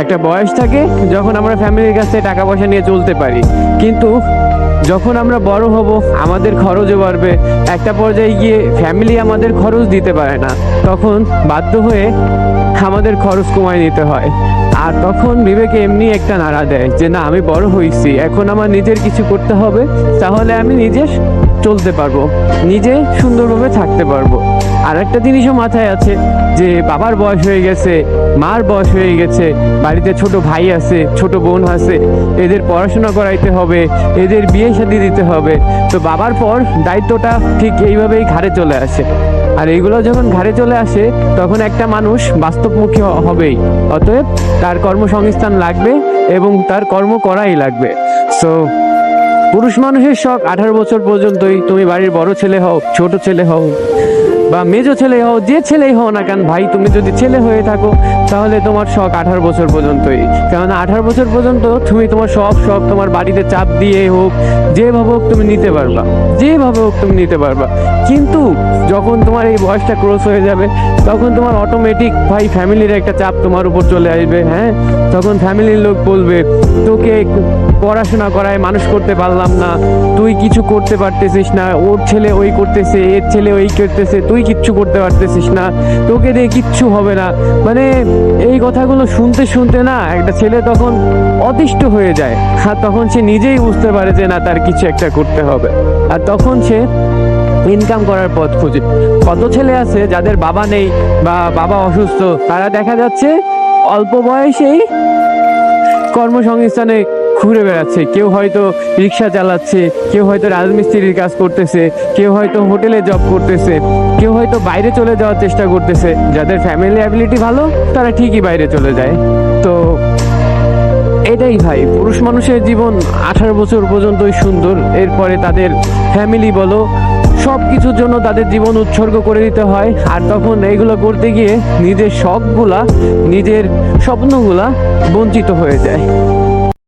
একটা বয়স থাকে যখন আমরা ফ্যামিলির কাছ থেকে টাকা পয়সা নিয়ে চলতে পারি, কিন্তু যখন আমরা বড় হব আমাদের খরচও বাড়বে, একটা পর্যায়ে গিয়ে ফ্যামিলি আমাদের খরচ দিতে পারে না, তখন বাধ্য হয়ে আমাদের খরচ কমায় নিতে হয়। আর তখন বিবেকে এমনি একটা নাড়া দেয় যে না, আমি বড় হয়েছি, এখন আমার নিজের কিছু করতে হবে, তাহলে আমি নিজে চলতে পারবো, নিজে সুন্দরভাবে থাকতে পারবো। আর একটা জিনিসও মাথায় আছে যে বাবার বয়স হয়ে গেছে, মার বয়স হয়ে গেছে, বাড়িতে ছোট ভাই আছে, ছোট বোন আছে, এদের পড়াশোনা করাইতে হবে, এদের বিয়ে শাদী দিতে হবে। তো বাবার পর দায়িত্বটা ঠিক এইভাবেই ঘাড়ে চলে আসে। আর এইগুলো যখন ঘাড়ে চলে আসে তখন একটা মানুষ বাস্তবমুখী হবেই, অতএব তার কর্মসংস্থান লাগবে এবং তার কর্ম করাই লাগবে। সো পুরুষ মানুষের শখ 18 বছর পর্যন্তই। তুমি বাড়ির বড় ছেলে হও, ছোট ছেলে হও বা মেজো ছেলে হও, যে ছেলেই হও না কেন ভাই, তুমি যদি ছেলে হয়ে থাকো তাহলে তোমার শখ 18 বছর পর্যন্তই। কেননা 18 বছর পর্যন্ত তুমি তোমার সব শখ তোমার বাড়িতে চাপ দিয়ে হোক, যেভাবে হোক তুমি নিতে পারবা, যেভাবে হোক তুমি নিতে পারবা। কিন্তু যখন তোমার এই বয়সটা ক্রস হয়ে যাবে তখন তোমার অটোমেটিক ভাই ফ্যামিলির একটা চাপ তোমার উপর চলে আসবে। হ্যাঁ, তখন ফ্যামিলির লোক বলবে তোকে পড়াশোনা করায় মানুষ করতে পারলাম না, তুই কিছু করতে পারতেছিস না, ওর ছেলে ওই করতেছে, এর ছেলে ওই করতেছে, তুই কিচ্ছু করতে পারতেছিস না, তোকে দিয়ে কিচ্ছু হবে না। মানে এই কথাগুলো শুনতে শুনতে না একটা ছেলে তখন অতিষ্ঠ হয়ে যায়। আর তখন সে নিজেই বুঝতে পারে যে না, তার কিছু একটা করতে হবে। আর তখন সে ইনকাম করার পথ খুঁজে। কত ছেলে আছে যাদের বাবা নেই বা বাবা অসুস্থ, তারা দেখা যাচ্ছে অল্প বয়সেই কর্মসংস্থানে ঘুরে বেড়াচ্ছে। কেউ হয়তো রিক্সা চালাচ্ছে, কেউ হয়তো রাজমিস্ত্রির কাজ করতেছে, কেউ হয়তো হোটেলে জব করতেছে, কেউ হয়তো বাইরে চলে যাওয়ার চেষ্টা করতেছে। যাদের ফ্যামিলি অ্যাবিলিটি ভালো তারা ঠিকই বাইরে চলে যায়। তো এটাই ভাই, পুরুষ মানুষের জীবন 18 বছর পর্যন্তই সুন্দর। এরপরে তাদের ফ্যামিলি বলো সব কিছুর জন্য তাদের জীবন উৎসর্গ করে দিতে হয়। আর তখন এইগুলো করতে গিয়ে নিজের শখগুলা, নিজের স্বপ্নগুলা বঞ্চিত হয়ে যায়।